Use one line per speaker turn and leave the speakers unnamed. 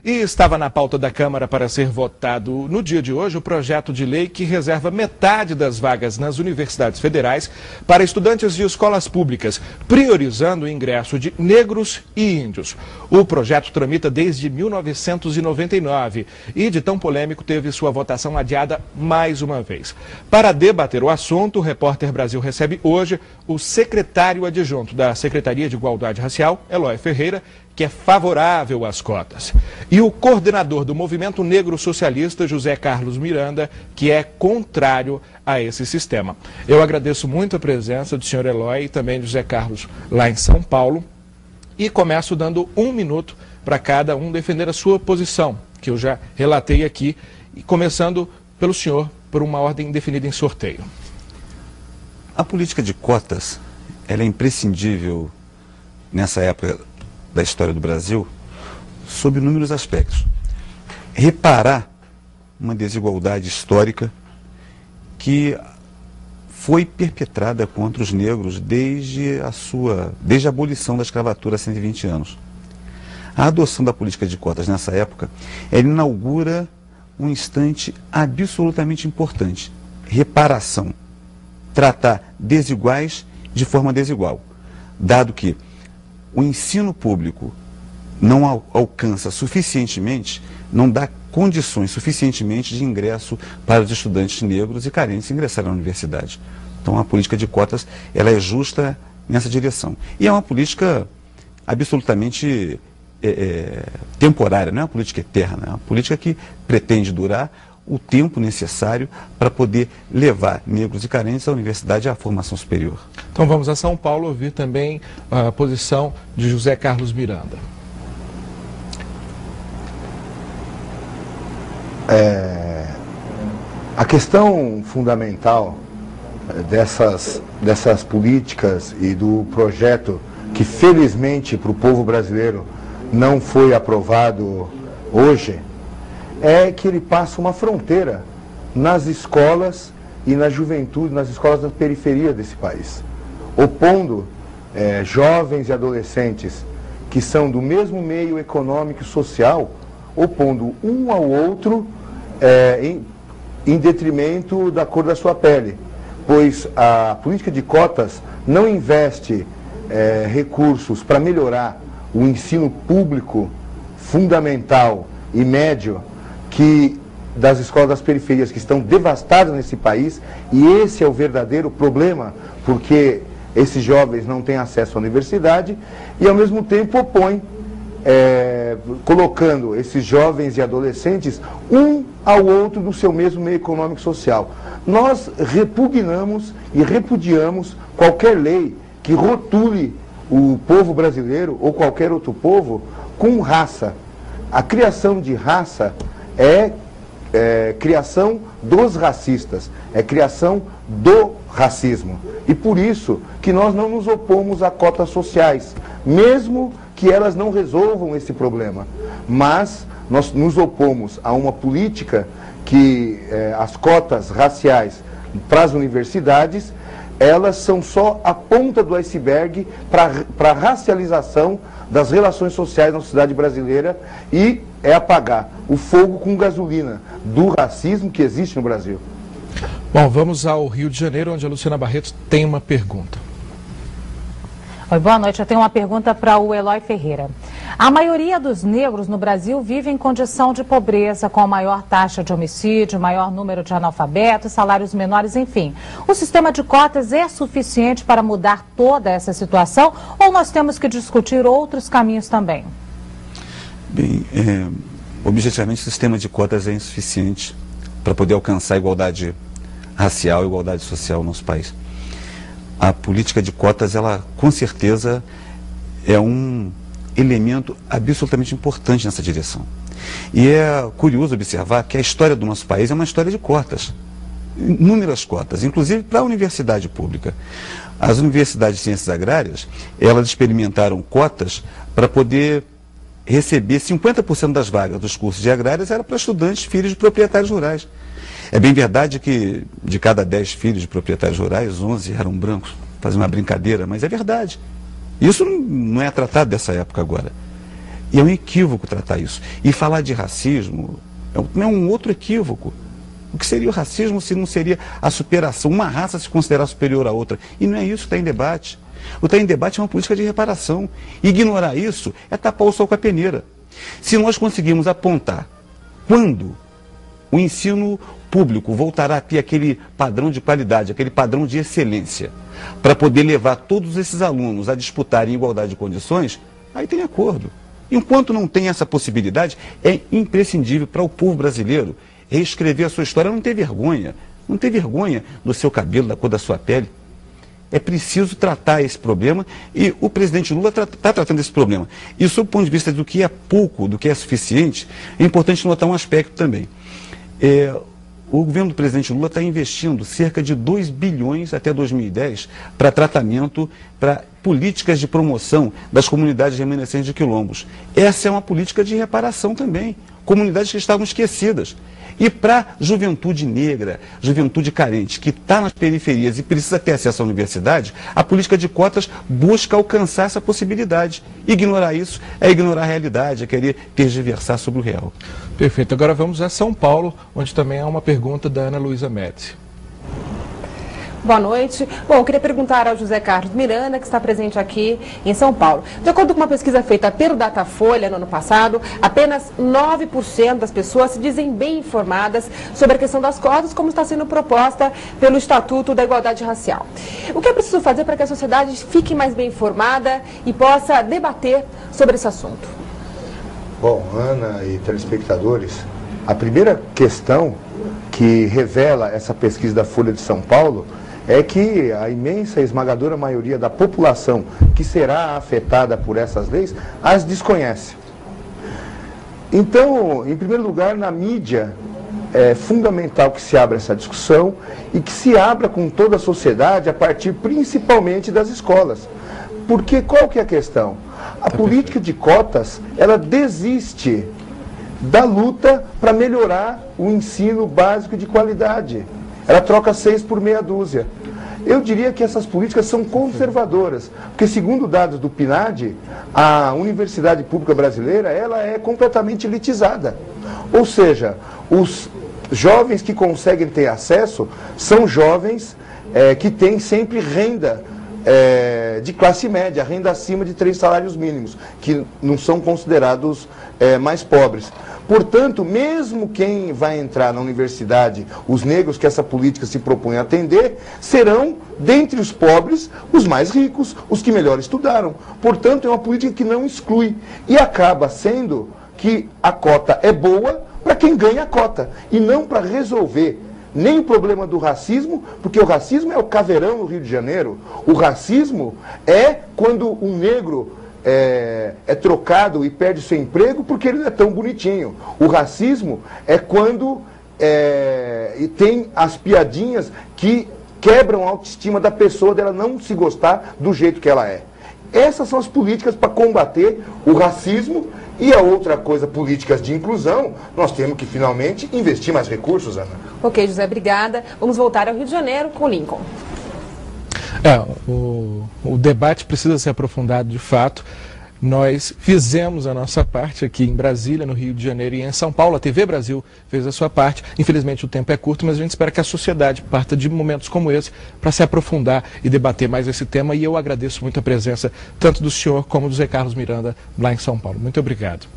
E estava na pauta da Câmara para ser votado no dia de hoje o projeto de lei que reserva metade das vagas nas universidades federais para estudantes de escolas públicas, priorizando o ingresso de negros e índios. O projeto tramita desde 1999 e, de tão polêmico, teve sua votação adiada mais uma vez. Para debater o assunto, o Repórter Brasil recebe hoje o secretário adjunto da Secretaria de Igualdade Racial, Eloy Ferreira, que é favorável às cotas, e o coordenador do Movimento Negro Socialista, José Carlos Miranda, que é contrário a esse sistema. Eu agradeço muito a presença do senhor Eloy e também do José Carlos lá em São Paulo, e começo dando 1 minuto para cada um defender a sua posição, que eu já relatei aqui, e começando pelo senhor, por uma ordem definida em sorteio.
A política de cotas, ela é imprescindível nessa época da história do Brasil, sob inúmeros aspectos. Reparar uma desigualdade histórica que foi perpetrada contra os negros desde a abolição da escravatura há 120 anos. A adoção da política de cotas nessa época, ela inaugura um instante absolutamente importante. Reparação. Tratar desiguais de forma desigual, dado que o ensino público não alcança suficientemente, não dá condições suficientemente de ingresso para os estudantes negros e carentes ingressarem na universidade. Então a política de cotas, ela é justa nessa direção. E é uma política absolutamente temporária, não é uma política eterna, é uma política que pretende durar o tempo necessário para poder levar negros e carentes à universidade e à formação superior.
Então vamos a São Paulo ouvir também a posição de José Carlos Miranda.
A questão fundamental dessas políticas e do projeto que felizmente para o povo brasileiro não foi aprovado hoje, é que ele passa uma fronteira nas escolas e na juventude, nas escolas da periferia desse país, opondo jovens e adolescentes que são do mesmo meio econômico e social, opondo um ao outro em detrimento da cor da sua pele, pois a política de cotas não investe recursos para melhorar o ensino público fundamental e médio das escolas das periferias que estão devastadas nesse país, e esse é o verdadeiro problema, porque esses jovens não têm acesso à universidade e ao mesmo tempo opõem, colocando esses jovens e adolescentes um ao outro no seu mesmo meio econômico e social. Nós repugnamos e repudiamos qualquer lei que rotule o povo brasileiro ou qualquer outro povo com raça. A criação de raça é criação dos racistas, é criação do racismo. E por isso que nós não nos opomos a cotas sociais, mesmo que elas não resolvam esse problema. Mas nós nos opomos a uma política que as cotas raciais para as universidades, elas são só a ponta do iceberg para a racialização das relações sociais na sociedade brasileira e apagar o fogo com gasolina do racismo que existe no Brasil.
Bom, vamos ao Rio de Janeiro, onde a Luciana Barreto tem uma pergunta.
Oi, boa noite. Eu tenho uma pergunta para o Eloy Ferreira. A maioria dos negros no Brasil vive em condição de pobreza, com maior taxa de homicídio, maior número de analfabetos, salários menores, enfim. O sistema de cotas é suficiente para mudar toda essa situação ou nós temos que discutir outros caminhos também?
Bem, objetivamente o sistema de cotas é insuficiente para poder alcançar a igualdade racial e igualdade social no nosso país. A política de cotas, ela com certeza é um elemento absolutamente importante nessa direção. E é curioso observar que a história do nosso país é uma história de cotas, inúmeras cotas, inclusive para a universidade pública. As universidades de ciências agrárias, elas experimentaram cotas para poder receber 50% das vagas dos cursos de agrárias era para estudantes filhos de proprietários rurais. É bem verdade que de cada 10 filhos de proprietários rurais, 11 eram brancos, fazendo uma brincadeira, mas é verdade. Isso não é tratado dessa época agora. E é um equívoco tratar isso. E falar de racismo é um outro equívoco. O que seria o racismo se não seria a superação, uma raça se considerar superior à outra? E não é isso que está em debate. O que está em debate é uma política de reparação. Ignorar isso é tapar o sol com a peneira. Se nós conseguirmos apontar quando o ensino público voltará a ter aquele padrão de qualidade, aquele padrão de excelência, para poder levar todos esses alunos a disputarem em igualdade de condições, aí tem acordo. Enquanto não tem essa possibilidade, é imprescindível para o povo brasileiro reescrever a sua história. Não ter vergonha, não ter vergonha do seu cabelo, da cor da sua pele. É preciso tratar esse problema e o presidente Lula está tratando esse problema. E sob o ponto de vista do que é pouco, do que é suficiente, é importante notar um aspecto também. O governo do presidente Lula está investindo cerca de 2 bilhões até 2010 para tratamento, para políticas de promoção das comunidades remanescentes de quilombos. Essa é uma política de reparação também. Comunidades que estavam esquecidas. E para a juventude negra, juventude carente, que está nas periferias e precisa ter acesso à universidade, a política de cotas busca alcançar essa possibilidade. Ignorar isso é ignorar a realidade, é querer tergiversar sobre o real.
Perfeito. Agora vamos a São Paulo, onde também há uma pergunta da Ana Luísa Médici.
Boa noite. Bom, eu queria perguntar ao José Carlos Miranda, que está presente aqui em São Paulo. De acordo com uma pesquisa feita pelo Datafolha no ano passado, apenas 9% das pessoas se dizem bem informadas sobre a questão das cotas, como está sendo proposta pelo Estatuto da Igualdade Racial. O que é preciso fazer para que a sociedade fique mais bem informada e possa debater sobre esse assunto?
Bom, Ana e telespectadores, a primeira questão que revela essa pesquisa da Folha de São Paulo é que a imensa esmagadora maioria da população que será afetada por essas leis as desconhece. Então, em primeiro lugar, na mídia, é fundamental que se abra essa discussão e que se abra com toda a sociedade a partir principalmente das escolas. Porque qual que é a questão? A política de cotas, ela desiste da luta para melhorar o ensino básico de qualidade. Ela troca 6 por meia dúzia. Eu diria que essas políticas são conservadoras, porque segundo dados do PNAD, a Universidade Pública Brasileira, ela é completamente elitizada. Ou seja, os jovens que conseguem ter acesso são jovens que têm sempre renda de classe média, renda acima de 3 salários mínimos, que não são considerados mais pobres. Portanto, mesmo quem vai entrar na universidade, os negros que essa política se propõe a atender, serão, dentre os pobres, os mais ricos, os que melhor estudaram. Portanto, é uma política que não exclui. E acaba sendo que a cota é boa para quem ganha a cota, e não para resolver nem o problema do racismo, porque o racismo é o caveirão no Rio de Janeiro. O racismo é quando um negro é trocado e perde seu emprego porque ele não é tão bonitinho. O racismo é quando tem as piadinhas que quebram a autoestima da pessoa, dela não se gostar do jeito que ela é. Essas são as políticas para combater o racismo. E a outra coisa, políticas de inclusão, nós temos que finalmente investir mais recursos, Ana.
Ok, José, obrigada. Vamos voltar ao Rio de Janeiro com o Lincoln.
O debate precisa ser aprofundado de fato. Nós fizemos a nossa parte aqui em Brasília, no Rio de Janeiro e em São Paulo. A TV Brasil fez a sua parte. Infelizmente o tempo é curto, mas a gente espera que a sociedade parta de momentos como esse para se aprofundar e debater mais esse tema. E eu agradeço muito a presença tanto do senhor como do Zé Carlos Miranda lá em São Paulo. Muito obrigado.